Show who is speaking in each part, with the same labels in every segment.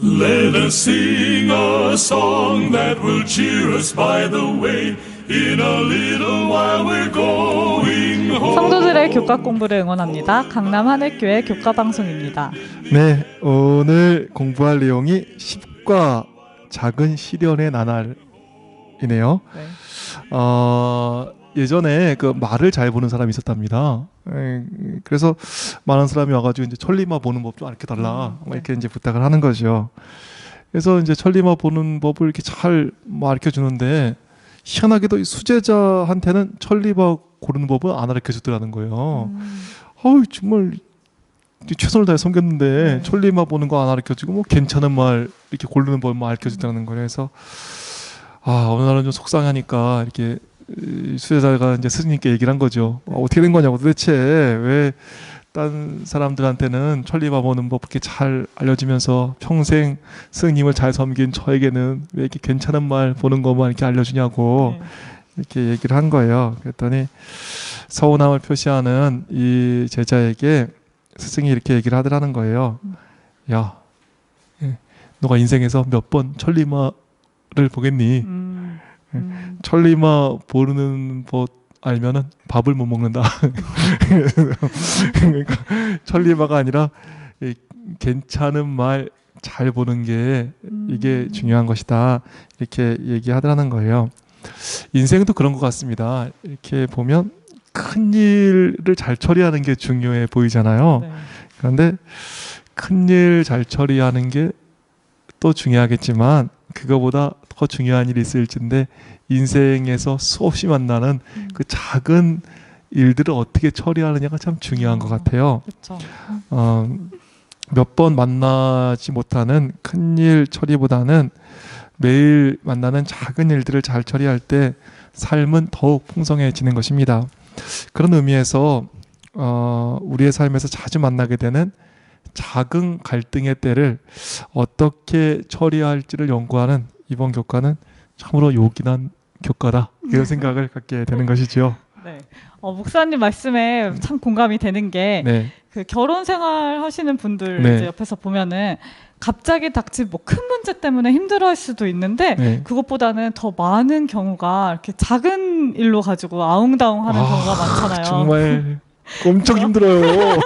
Speaker 1: Let us sing a song that will cheer us by the way. In a little while we're going home.
Speaker 2: 성도들의 교과 공부를 응원합니다. 강남 하늘교회 교과 방송입니다.
Speaker 3: 네, 오늘 공부할 내용이 10과 작은 시련의 나날이네요.
Speaker 2: 네.
Speaker 3: 예전에 그 말을 잘 보는 사람이 있었답니다. 그래서 많은 사람이 와가지고 이제 천리마 보는 법 좀 알려 달라, 이렇게 이제 부탁을 하는 거죠. 그래서 이제 천리마 보는 법을 이렇게 잘 알려 주는데 희한하게도 이 수제자한테는 천리마 고르는 법은 안 알려 주더라는 거예요. 정말 최선을 다해 섬겼는데 천리마 보는 거 안 알려 주고 뭐 괜찮은 말 이렇게 고르는 법만 알려 주더라는 거예요. 그래서 어느 날은 좀 속상하니까 이렇게 수제자가 이제 스님께 얘기를 한 거죠. 어떻게 된 거냐고, 도대체 왜 딴 사람들한테는 천리마 보는 법 그렇게 잘 알려주면서 평생 스님을 잘 섬긴 저에게는 왜 이렇게 괜찮은 말 보는 것만 이렇게 알려주냐고 이렇게 얘기를 한 거예요. 그랬더니 서운함을 표시하는 이 제자에게 스승이 이렇게 얘기를 하더라는 거예요. 야, 너가 인생에서 몇 번 천리마를 보겠니? 천리마 보는 법 알면은 밥을 못 먹는다. 그러니까 천리마가 아니라 괜찮은 말 잘 보는 게 이게 중요한 것이다. 이렇게 얘기하더라는 거예요. 인생도 그런 것 같습니다. 이렇게 보면 큰 일을 잘 처리하는 게 중요해 보이잖아요.
Speaker 2: 네.
Speaker 3: 그런데 큰 일 잘 처리하는 게 또 중요하겠지만 그거보다 더 중요한 일이 있을진데 인생에서 수없이 만나는 그 작은 일들을 어떻게 처리하느냐가 참 중요한 것 같아요.
Speaker 2: 그렇죠.
Speaker 3: 몇 번 만나지 못하는 큰 일 처리보다는 매일 만나는 작은 일들을 잘 처리할 때 삶은 더욱 풍성해지는 것입니다. 그런 의미에서 우리의 삶에서 자주 만나게 되는 작은 갈등의 때를 어떻게 처리할지를 연구하는 이번 교과는 참으로 요긴한 교과다, 이런 생각을 갖게 되는 것이죠.
Speaker 2: 네. 목사님 말씀에 참 공감이 되는 게
Speaker 3: 네.
Speaker 2: 그 결혼 생활 하시는 분들
Speaker 3: 네.
Speaker 2: 이제 옆에서 보면은 갑자기 닥친 뭐 큰 문제 때문에 힘들어할 수도 있는데
Speaker 3: 네.
Speaker 2: 그것보다는 더 많은 경우가 이렇게 작은 일로 가지고 아웅다웅하는 경우가 많잖아요.
Speaker 3: 정말 엄청 힘들어요.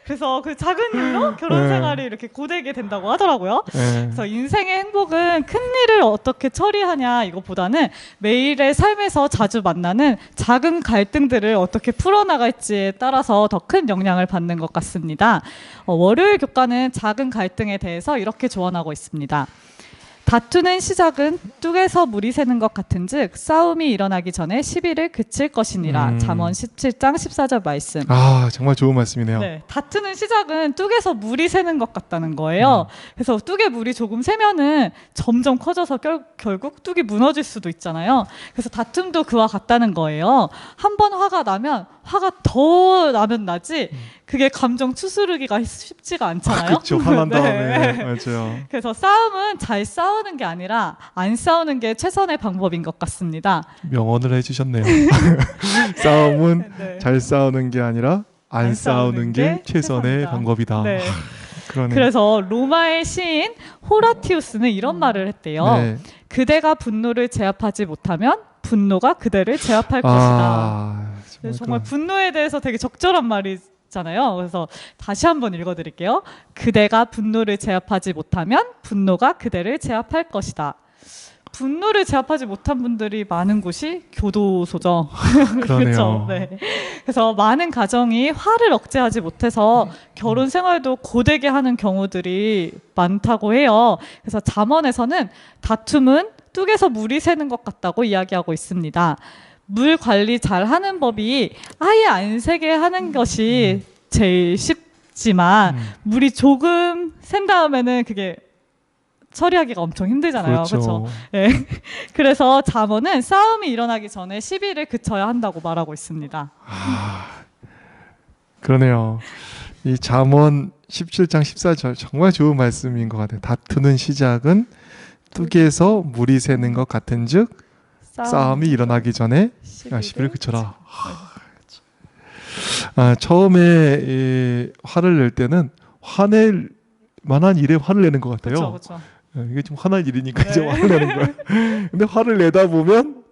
Speaker 2: 그래서 그 작은 일로 결혼 생활이 이렇게 고되게 된다고 하더라고요. 그래서 인생의 행복은 큰 일을 어떻게 처리하냐 이것보다는 매일의 삶에서 자주 만나는 작은 갈등들을 어떻게 풀어나갈지에 따라서 더 큰 영향을 받는 것 같습니다. 월요일 교과는 작은 갈등에 대해서 이렇게 조언하고 있습니다. 다투는 시작은 뚝에서 물이 새는 것 같은즉 싸움이 일어나기 전에 시비를 그칠 것이니라. 잠언 17장 14절 말씀.
Speaker 3: 정말 좋은 말씀이네요.
Speaker 2: 네, 다투는 시작은 뚝에서 물이 새는 것 같다는 거예요. 그래서 뚝에 물이 조금 새면은 점점 커져서 결국 뚝이 무너질 수도 있잖아요. 그래서 다툼도 그와 같다는 거예요. 한 번 화가 나면 화가 더 나면 나지 그게 감정 추스르기가 쉽지가 않잖아요.
Speaker 3: 그렇죠. 화난 다음에.
Speaker 2: 네.
Speaker 3: 맞아요.
Speaker 2: 그래서 싸움은 잘 싸우는 게 아니라 안 싸우는 게 최선의 방법인 것 같습니다.
Speaker 3: 명언을 해주셨네요. 싸움은
Speaker 2: 네.
Speaker 3: 잘 싸우는 게 아니라 안 싸우는 게 최선의
Speaker 2: 최선이다.
Speaker 3: 방법이다.
Speaker 2: 네.
Speaker 3: 그러네.
Speaker 2: 그래서 로마의 시인 호라티우스는 이런 말을 했대요.
Speaker 3: 네.
Speaker 2: 그대가 분노를 제압하지 못하면 분노가 그대를 제압할 것이다. 정말 분노에 대해서 되게 적절한 말이잖아요. 그래서 다시 한번 읽어드릴게요. 그대가 분노를 제압하지 못하면 분노가 그대를 제압할 것이다. 분노를 제압하지 못한 분들이 많은 곳이 교도소죠.
Speaker 3: 그러네요.
Speaker 2: 그렇죠. 네. 그래서 많은 가정이 화를 억제하지 못해서 결혼 생활도 고되게 하는 경우들이 많다고 해요. 그래서 잠언에서는 다툼은 뚝에서 물이 새는 것 같다고 이야기하고 있습니다. 물 관리 잘 하는 법이 아예 안 새게 하는 것이 제일 쉽지만 물이 조금 샌 다음에는 그게 처리하기가 엄청 힘들잖아요. 그렇죠. 네. 그래서 잠언은 싸움이 일어나기 전에 시비를 그쳐야 한다고 말하고 있습니다.
Speaker 3: 그러네요. 이 잠언 17장 14절 정말 좋은 말씀인 것 같아요. 다투는 시작은 뚝에서 물이 새는 것 같은즉 싸움이 일어나기 전에 시비를 그쳐라. 처음에 화를 낼 때는 화낼 만한 일에 화를 내는 것 같아요.
Speaker 2: 그렇죠.
Speaker 3: 이게 좀 화날 일이니까
Speaker 2: 네.
Speaker 3: 이제 화를 내는 거예요. 근데 화를 내다 보면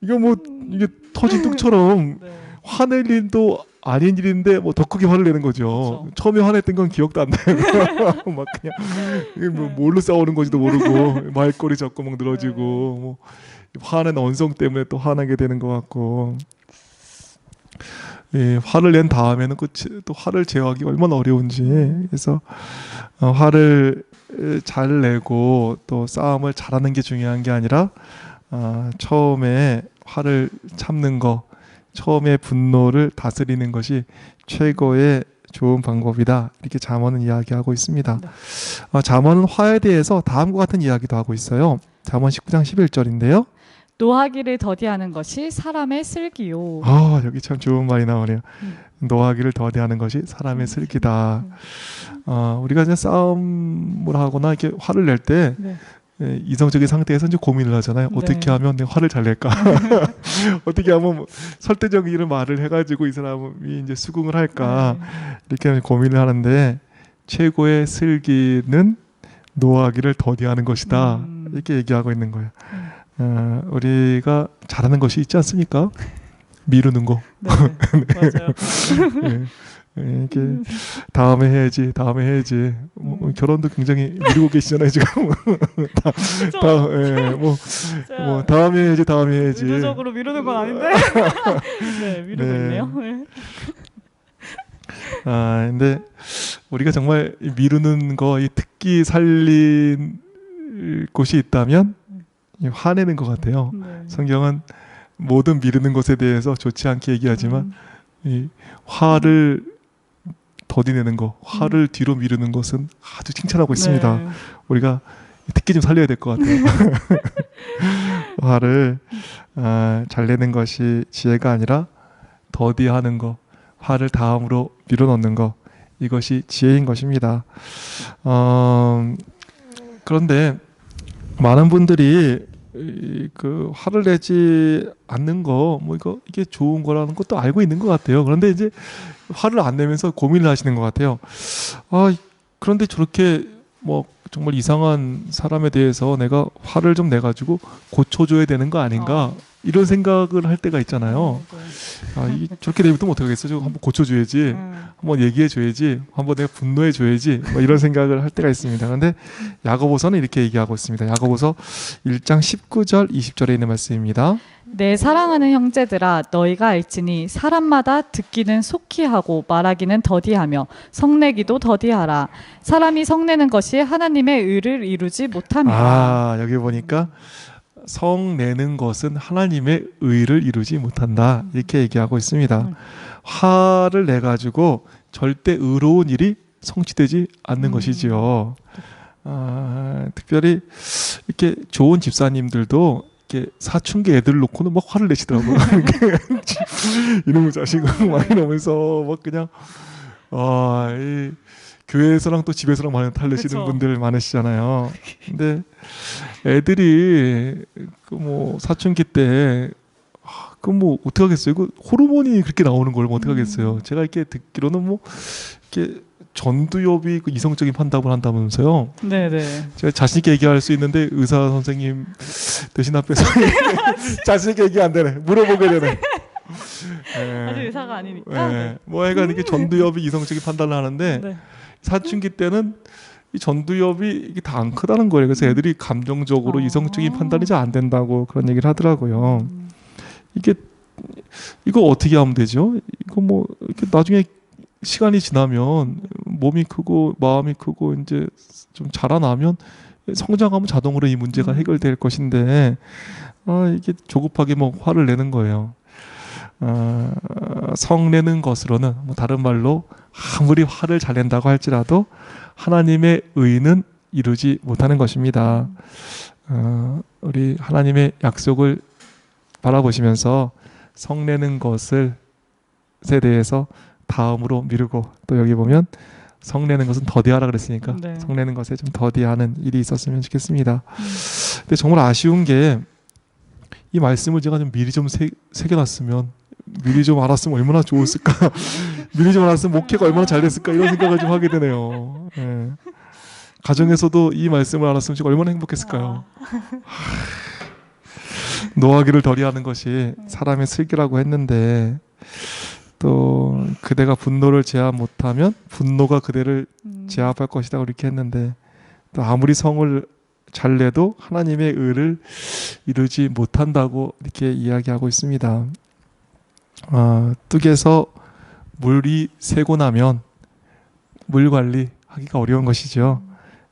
Speaker 3: 이거 뭐 이게 터진 뚝처럼
Speaker 2: 네.
Speaker 3: 화낼 일도 아닌 일인데 뭐 더 크게 화를 내는 거죠.
Speaker 2: 그쵸.
Speaker 3: 처음에 화냈던 건 기억도 안 나요. 막 그냥 이게 뭐
Speaker 2: 네.
Speaker 3: 뭘로 싸우는 건지도 모르고 말꼬리 잡고 막 늘어지고 뭐 화는 언성 때문에 또 화나게 되는 것 같고. 예, 화를 낸 다음에는 또 화를 제어하기 얼마나 어려운지. 그래서 화를 잘 내고 또 싸움을 잘하는 게 중요한 게 아니라 처음에 화를 참는 거, 처음에 분노를 다스리는 것이 최고의 좋은 방법이다. 이렇게 잠언은 이야기하고 있습니다. 잠언은 화에 대해서 다음과 같은 이야기도 하고 있어요. 잠언 19장 11절인데요.
Speaker 2: 노하기를 더디하는 것이 사람의 슬기요.
Speaker 3: 여기 참 좋은 말이 나오네요. 노하기를 더디하는 것이 사람의 슬기다. 우리가 이제 싸움을 하거나 이렇게 화를 낼 때
Speaker 2: 네.
Speaker 3: 이성적인 상태에서 이제 고민을 하잖아요.
Speaker 2: 네.
Speaker 3: 어떻게 하면 내가 화를 잘 낼까? 어떻게 하면 뭐 설득적인 말을 해가지고 이 사람이 이제 수긍을 할까? 이렇게 고민을 하는데 최고의 슬기는 노하기를 더디하는 것이다. 이렇게 얘기하고 있는 거예요. 우리가 잘하는 것이 있지 않습니까? 미루는 거.
Speaker 2: 네. 맞아요.
Speaker 3: 이렇게 다음에 해야지. 뭐 결혼도 굉장히 미루고 계시잖아요 지금. 뭐 다음에 해야지.
Speaker 2: 의도적으로 미루는 건 아닌데. 네, 미루고 있네요. 네.
Speaker 3: 근데 우리가 정말 미루는 거, 이 특기 살린 곳이 있다면 화내는 것 같아요.
Speaker 2: 네.
Speaker 3: 성경은 모든 미루는 것에 대해서 좋지 않게 얘기하지만 이 화를 더디내는 거, 화를 뒤로 미루는 것은 아주 칭찬하고 있습니다.
Speaker 2: 네.
Speaker 3: 우리가 특기 좀 살려야 될 것 같아요. 화를 잘 내는 것이 지혜가 아니라 더디하는 거, 화를 다음으로 밀어넣는 거, 이것이 지혜인 것입니다. 그런데 많은 분들이 그 화를 내지 않는 거, 뭐 이게 좋은 거라는 것도 알고 있는 것 같아요. 그런데 이제 화를 안 내면서 고민을 하시는 것 같아요. 그런데 저렇게 뭐 정말 이상한 사람에 대해서 내가 화를 좀 내가지고 고쳐줘야 되는 거 아닌가, 이런 생각을 할 때가 있잖아요. 저렇게 내면 어떡하겠어? 저거 한번 고쳐줘야지, 한번 얘기해줘야지, 한번 내가 분노해줘야지, 뭐 이런 생각을 할 때가 있습니다. 그런데 야고보서는 이렇게 얘기하고 있습니다. 야고보서 1장 19절 20절에 있는 말씀입니다.
Speaker 2: 내 사랑하는 형제들아, 너희가 알지니 사람마다 듣기는 속히 하고 말하기는 더디하며 성내기도 더디하라. 사람이 성내는 것이 하나님의 의를 이루지 못함이라.
Speaker 3: 여기 보니까 성내는 것은 하나님의 의를 이루지 못한다, 이렇게 얘기하고 있습니다. 화를 내가지고 절대 의로운 일이 성취되지 않는 것이지요. 특별히 이렇게 좋은 집사님들도 이렇게 사춘기 애들 놓고는 막 화를 내시더라고요. 이놈의 자식은 막 이러면서 막 그냥 이 교회에서랑 또 집에서랑 많이 탈내시는 분들 많으시잖아요. 근데 애들이 그 뭐 사춘기 때 그 뭐 어떻게 하겠어요? 그 호르몬이 그렇게 나오는 걸 뭐 어떻게 하겠어요? 제가 이렇게 듣기로는 뭐 이렇게 전두엽이 그 이성적인 판단을 한다면서요.
Speaker 2: 네네.
Speaker 3: 제가 자신 있게 얘기할 수 있는데 의사 선생님 대신 앞에서 자신 있게 얘기 안 되네. 물어보게 되네.
Speaker 2: 아직 의사가 아니니까.
Speaker 3: 네. 뭐 애가 이렇게 전두엽이 이성적인 판단을 하는데
Speaker 2: 네.
Speaker 3: 사춘기 때는 이 전두엽이 이게 다 안 크다는 거예요. 그래서 애들이 감정적으로 이성적인 판단이 잘 안 된다고 그런 얘기를 하더라고요. 이거 어떻게 하면 되죠? 이거 뭐 이렇게 나중에 시간이 지나면 몸이 크고 마음이 크고 이제 좀 자라나면 성장하면 자동으로 이 문제가 해결될 것인데 이게 조급하게 뭐 화를 내는 거예요. 성내는 것으로는 뭐 다른 말로 아무리 화를 잘 낸다고 할지라도 하나님의 의는 이루지 못하는 것입니다. 우리 하나님의 약속을 바라보시면서 성내는 것에 대해서 다음으로 미루고, 또 여기 보면 성내는 것은 더디하라 그랬으니까 성내는 것에 좀 더디하는 일이 있었으면 좋겠습니다. 근데 정말 아쉬운 게 이 말씀을 제가 좀 미리 좀 새겨놨으면, 미리 좀 알았으면 얼마나 좋았을까. 미리 좀 알았으면 목회가 얼마나 잘 됐을까, 이런 생각을 좀 하게 되네요. 가정에서도 이 말씀을 알았으면 지금 얼마나 행복했을까요? 노하기를 덜이하는 것이 사람의 슬기라고 했는데 또 그대가 분노를 제압 못하면 분노가 그대를 제압할 것이다 그렇게 했는데 또 아무리 성을 잘 내도 하나님의 의를 이루지 못한다고 이렇게 이야기하고 있습니다. 뚝에서 물이 새고 나면 물 관리하기가 어려운 것이죠.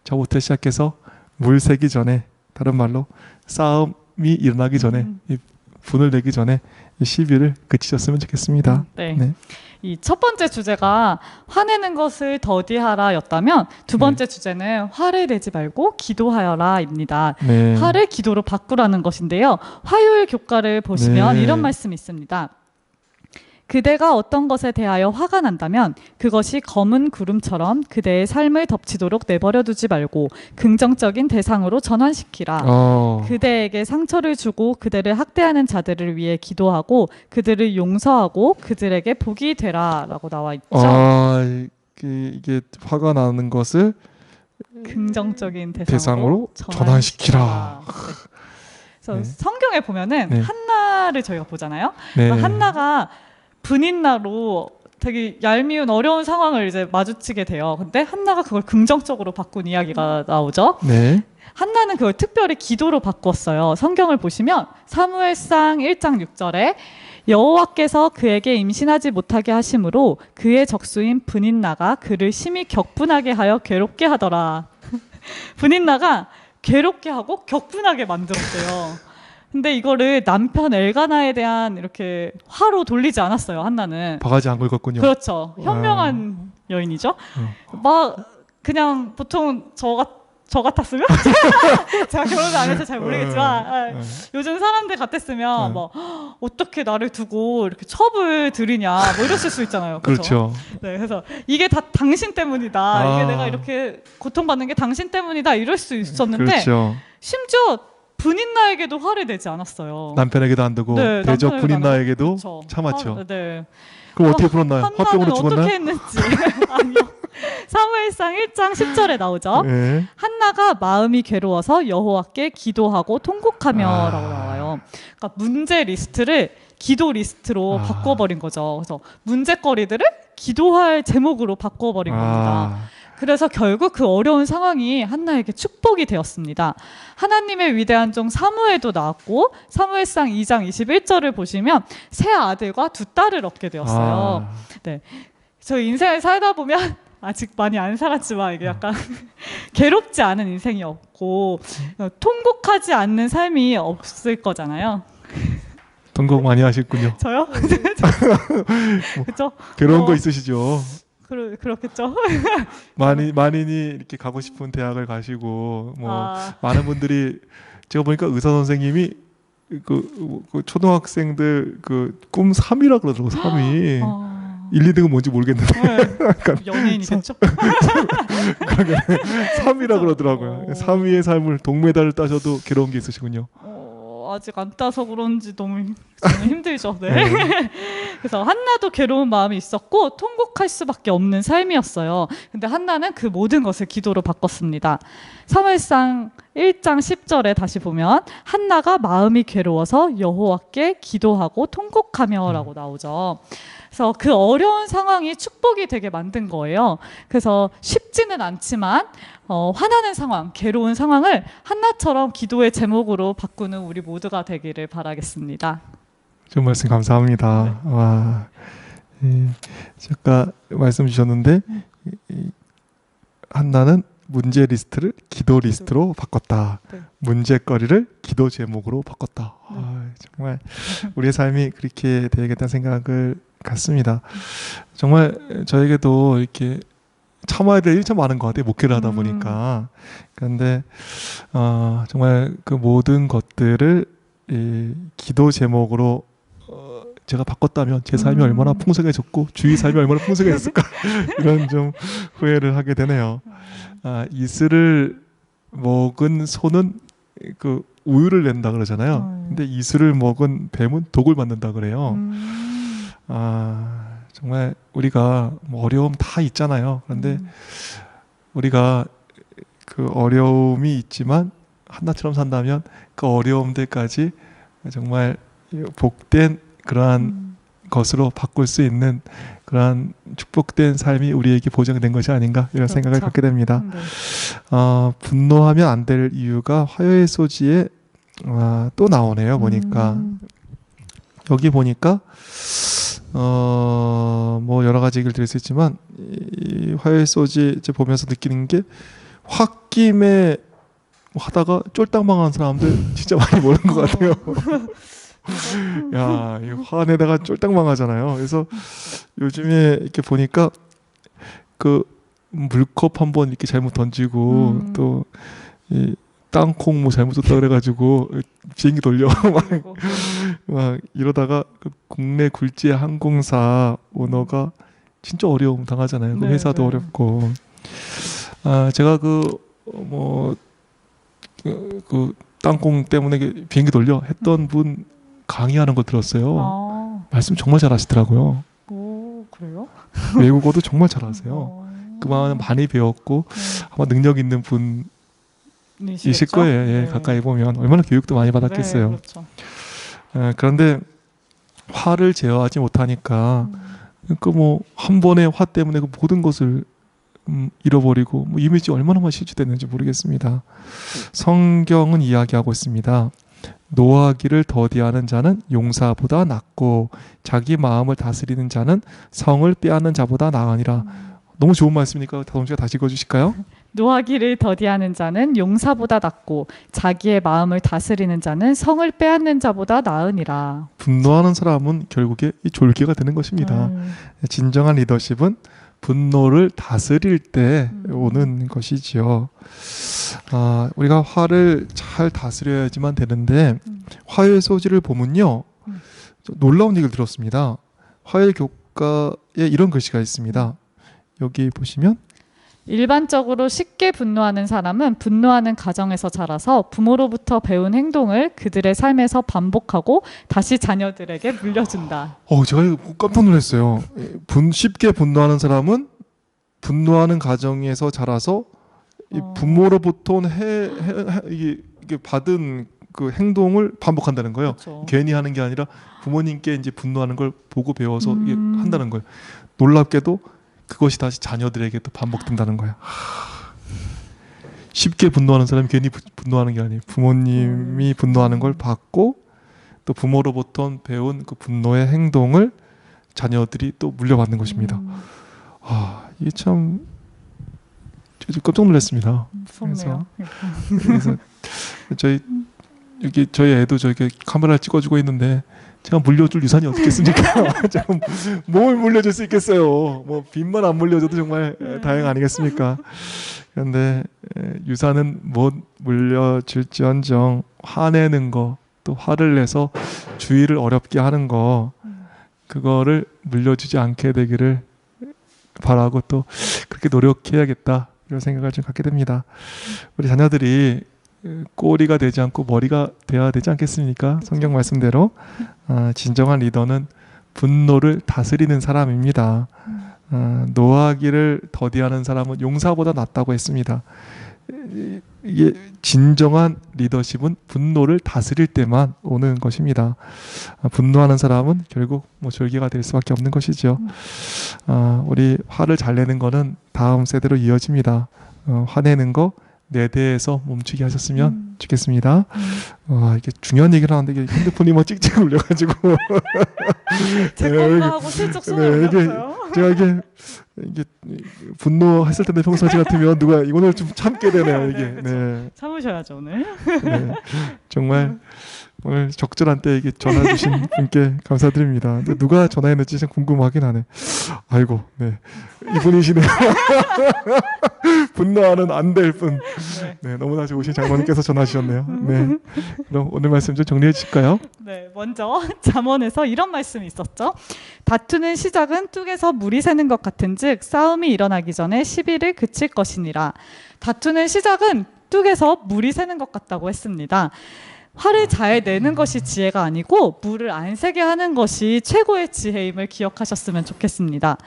Speaker 3: 저부터 시작해서 물 새기 전에, 다른 말로 싸움이 일어나기 전에, 이 분을 내기 전에 이 시비를 그치셨으면 좋겠습니다.
Speaker 2: 네. 이 첫 번째 주제가 화내는 것을 더디하라였다면 두 번째 주제는 화를 내지 말고 기도하여라입니다. 화를 기도로 바꾸라는 것인데요. 화요일 교과를 보시면 이런 말씀이 있습니다. 그대가 어떤 것에 대하여 화가 난다면 그것이 검은 구름처럼 그대의 삶을 덮치도록 내버려 두지 말고 긍정적인 대상으로 전환시키라. 그대에게 상처를 주고 그대를 학대하는 자들을 위해 기도하고 그들을 용서하고 그들에게 복이 되라 라고 나와 있죠.
Speaker 3: 이게 화가 나는 것을
Speaker 2: 긍정적인 대상으로
Speaker 3: 전환시키라.
Speaker 2: 그래서 성경에 보면은 한나를 저희가 보잖아요. 한나가 분인나로 되게 얄미운 어려운 상황을 이제 마주치게 돼요. 근데 한나가 그걸 긍정적으로 바꾼 이야기가 나오죠. 한나는 그걸 특별히 기도로 바꿨어요. 성경을 보시면 사무엘상 1장 6절에 여호와께서 그에게 임신하지 못하게 하심으로 그의 적수인 분인나가 그를 심히 격분하게 하여 괴롭게 하더라. 분인나가 괴롭게 하고 격분하게 만들었대요. 근데 이거를 남편 엘가나에 대한 이렇게 화로 돌리지 않았어요. 한나는
Speaker 3: 바가지 안 긁었군요.
Speaker 2: 그렇죠. 현명한 여인이죠. 막 그냥 보통 저 같았으면 제가 결혼을 안 해서 잘 모르겠지만 요즘 사람들 같았으면 뭐 어떻게 나를 두고 이렇게 첩을 들이냐 뭐 이랬을 수 있잖아요.
Speaker 3: 그렇죠.
Speaker 2: 네, 그래서 이게 다 당신 때문이다. 이게 내가 이렇게 고통받는 게 당신 때문이다. 이럴 수 있었는데
Speaker 3: 그렇죠.
Speaker 2: 심지어 분인나에게도 화를 내지 않았어요.
Speaker 3: 남편에게도 안 두고 대적 분인나에게도
Speaker 2: 그렇죠.
Speaker 3: 참았죠. 그럼 어떻게 풀었나요? 화병으로 죽었나요?
Speaker 2: 어떻게 했는지 아니요. 사무엘상 1장 10절에 나오죠. 한나가 마음이 괴로워서 여호와께 기도하고 통곡하며라고 나와요. 그러니까 문제 리스트를 기도 리스트로 바꿔버린 거죠. 그래서 문제거리들을 기도할 제목으로 바꿔버린 겁니다. 그래서 결국 그 어려운 상황이 한나에게 축복이 되었습니다. 하나님의 위대한 종 사무엘도 나왔고 사무엘상 2장 21절을 보시면 새 아들과 두 딸을 얻게 되었어요. 네, 저 인생을 살다 보면 아직 많이 안 살았지만 이게 약간 괴롭지 않은 인생이 없고 통곡하지 않는 삶이 없을 거잖아요.
Speaker 3: 통곡 많이 하셨군요.
Speaker 2: 저요? 그렇죠?
Speaker 3: 괴로운 거 있으시죠?
Speaker 2: 그렇겠죠.
Speaker 3: 만인이 이렇게 가고 싶은 대학을 가시고 많은 분들이 제가 보니까 의사 선생님이 그 초등학생들 그 꿈 3위라 그러더라고. 3위. 1, 2등은 뭔지 모르겠는데
Speaker 2: 연예인이겠죠?
Speaker 3: 3위라 그러더라고요. 3위의 삶을 동메달을 따셔도 괴로운 게 있으시군요.
Speaker 2: 아직 안 따서 그런지 너무 힘들죠. 네. 그래서 한나도 괴로운 마음이 있었고 통곡할 수밖에 없는 삶이었어요. 근데 한나는 그 모든 것을 기도로 바꿨습니다. 사무엘상 1장 10절에 다시 보면 한나가 마음이 괴로워서 여호와께 기도하고 통곡하며라고 나오죠. 그래서 그 어려운 상황이 축복이 되게 만든 거예요. 그래서 쉽지는 않지만 화나는 상황, 괴로운 상황을 한나처럼 기도의 제목으로 바꾸는 우리 모두가 되기를 바라겠습니다.
Speaker 3: 좋은 말씀 감사합니다. 와, 아까 말씀 주셨는데 한나는 문제 리스트를 기도 리스트로 바꿨다. 문제거리를 기도 제목으로 바꿨다. 정말 우리의 삶이 그렇게 되겠다는 생각을 갖습니다. 정말 저에게도 이렇게 참아야 될 일이 참 많은 것 같아요. 목회를 하다 보니까. 그런데 정말 그 모든 것들을 이 기도 제목으로 제가 바꿨다면 제 삶이 얼마나 풍성해졌고 주위 삶이 얼마나 풍성해졌을까 이런 좀 후회를 하게 되네요. 이슬을 먹은 소는 그 우유를 낸다 그러잖아요. 근데 이슬을 먹은 뱀은 독을 맞는다 그래요. 정말 우리가 뭐 어려움 다 있잖아요. 그런데 우리가 그 어려움이 있지만 한나처럼 산다면 그 어려움들까지 정말 복된 그러한 것으로 바꿀 수 있는 그러한 축복된 삶이 우리에게 보장된 것이 아닌가 이런
Speaker 2: 그렇죠.
Speaker 3: 생각을 갖게 됩니다.
Speaker 2: 네.
Speaker 3: 분노하면 안 될 이유가 화요의 소지에 또 나오네요. 보니까 여기 보니까 뭐 여러 가지 얘기를 드릴 수 있지만 이 화요의 소지 이제 보면서 느끼는 게 홧김에 하다가 쫄딱 망한 사람들 진짜 많이 보는 것 같아요. 야, 이 화내다가 쫄딱 망하잖아요. 그래서 요즘에 이렇게 보니까 그 물컵 한번 이렇게 잘못 던지고 또 이 땅콩 뭐 잘못 줬다 그래가지고 비행기 돌려 막 이러다가 그 국내 굴지의 항공사 오너가 진짜 어려움 당하잖아요. 그
Speaker 2: 네,
Speaker 3: 회사도
Speaker 2: 네.
Speaker 3: 어렵고. 제가 그 땅콩 때문에 비행기 돌려 했던 분 강의하는 거 들었어요. 말씀 정말 잘하시더라고요.
Speaker 2: 오, 그래요?
Speaker 3: 외국어도 정말 잘하세요. 그만 많이 배웠고 아마 능력 있는 분이실 거예요. 예,
Speaker 2: 네.
Speaker 3: 가까이 보면 얼마나 교육도 많이 받았겠어요.
Speaker 2: 네, 그렇죠.
Speaker 3: 그런데 화를 제어하지 못하니까 그 뭐 한 번의 화 때문에 그 모든 것을 잃어버리고 뭐 이미지 얼마나 실추됐는지 모르겠습니다. 성경은 이야기하고 있습니다. 노하기를 더디하는 자는 용사보다 낫고 자기 마음을 다스리는 자는 성을 빼앗는 자보다 나으니라. 너무 좋은 말씀이니까 다솜씨가 다시 읽어주실까요?
Speaker 2: 노하기를 더디하는 자는 용사보다 낫고 자기의 마음을 다스리는 자는 성을 빼앗는 자보다 나으니라.
Speaker 3: 분노하는 사람은 결국에 이 졸개가 되는 것입니다. 진정한 리더십은 분노를 다스릴 때 오는 것이지요. 우리가 화를 잘 다스려야지만 되는데 화의 소지를 보면요. 놀라운 얘기를 들었습니다. 화의 교과에 이런 글씨가 있습니다. 여기 보시면
Speaker 2: 일반적으로 쉽게 분노하는 사람은 분노하는 가정에서 자라서 부모로부터 배운 행동을 그들의 삶에서 반복하고 다시 자녀들에게 물려준다.
Speaker 3: 제가 이거 깜짝 놀랐어요. 쉽게 분노하는 사람은 분노하는 가정에서 자라서 이 부모로부터 이게 받은 그 행동을 반복한다는 거예요.
Speaker 2: 그렇죠.
Speaker 3: 괜히 하는 게 아니라 부모님께 이제 분노하는 걸 보고 배워서 이게 한다는 거예요. 놀랍게도 그것이 다시 자녀들에게 또 반복된다는 거야. 쉽게 분노하는 사람이 괜히 분노하는 게 아니에요. 부모님이 분노하는 걸 받고 또 부모로부터 배운 그 분노의 행동을 자녀들이 또 물려받는 것입니다. 이게 참 깜짝 놀랐습니다.
Speaker 2: 무섭네요.
Speaker 3: 그래서 저희 애도 저렇게 카메라를 찍어주고 있는데 제가 물려줄 유산이 어떻게 있습니까? 뭘 물려줄 수 있겠어요. 뭐 빚만 안 물려줘도 정말 다행 아니겠습니까? 그런데 유산은 못 물려줄지언정 화내는 거, 또 화를 내서 주위를 어렵게 하는 거, 그거를 물려주지 않게 되기를 바라고 또 그렇게 노력해야겠다 이런 생각을 좀 갖게 됩니다. 우리 자녀들이 꼬리가 되지 않고 머리가 돼야 되지 않겠습니까? 성경 말씀대로 진정한 리더는 분노를 다스리는 사람입니다. 노하기를 더디하는 사람은 용사보다 낫다고 했습니다. 이게 진정한 리더십은 분노를 다스릴 때만 오는 것입니다. 분노하는 사람은 결국 뭐 졸개가 될 수밖에 없는 것이죠. 우리 화를 잘 내는 거는 다음 세대로 이어집니다. 화내는 거 내 대에서 멈추게 하셨으면 좋겠습니다. 이게 중요한 얘기를 하는데 이게 핸드폰이 뭐 찍찍 울려가지고
Speaker 2: 제 것만 하고 슬쩍 손을 올렸어요.
Speaker 3: 제가 이게 분노했을 텐데 평상시 같으면 누가 이거를 좀 참게 되네요. 이게
Speaker 2: 네. 참으셔야죠 오늘.
Speaker 3: 네, 정말 오늘 적절한 때 이게 전화 주신 분께 감사드립니다. 근데 누가 전화했는지 참 궁금하긴 하네. 아이고, 네, 이분이시네요. 분노하는 안 될 분. 네, 너무나 좋으신 장모님께서 전화 주셨네요. 네, 그럼 오늘 말씀 좀 정리해 주실까요?
Speaker 2: 네, 먼저 잠언에서 이런 말씀이 있었죠. 다투는 시작은 뚝에서 물이 새는 것 같은즉 싸움이 일어나기 전에 시비를 그칠 것이니라. 다투는 시작은 뚝에서 물이 새는 것 같다고 했습니다. 화를 잘 내는 것이 지혜가 아니고 물을 안 새게 하는 것이 최고의 지혜임을 기억하셨으면 좋겠습니다.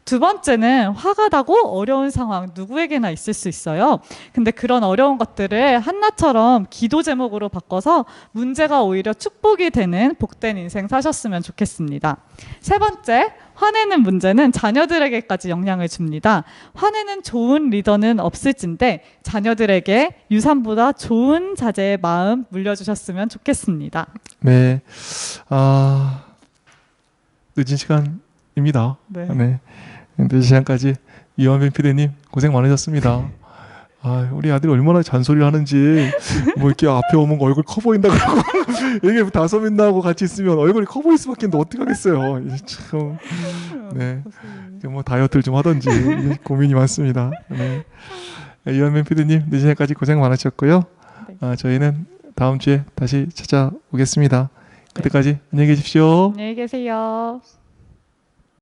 Speaker 2: 두 번째는 화가 나고 어려운 상황 누구에게나 있을 수 있어요. 근데 그런 어려운 것들을 한나처럼 기도 제목으로 바꿔서 문제가 오히려 축복이 되는 복된 인생 사셨으면 좋겠습니다. 세 번째, 화내는 문제는 자녀들에게까지 영향을 줍니다. 화내는 좋은 리더는 없을진데 자녀들에게 유산보다 좋은 자제의 마음 물려주셨으면 좋겠습니다.
Speaker 3: 네, 늦은 시간입니다.
Speaker 2: 네.
Speaker 3: 네. 늦은 시간까지 이완빈 PD님 고생 많으셨습니다. 우리 아들이 얼마나 잔소리를 하는지 뭐 이렇게 앞에 오면 얼굴 커 보인다 그러고 이게 다섯 명 나하고 같이 있으면 얼굴이 커 보일 수밖에 없는데 어떡하겠어요. 참, 네, 뭐 다이어트를 좀 하든지 고민이 많습니다. 네. 이완빈 PD님 늦은 시간까지 고생 많으셨고요. 저희는 다음 주에 다시 찾아오겠습니다. 그때까지 안녕히 계십시오.
Speaker 2: 안녕히 계세요.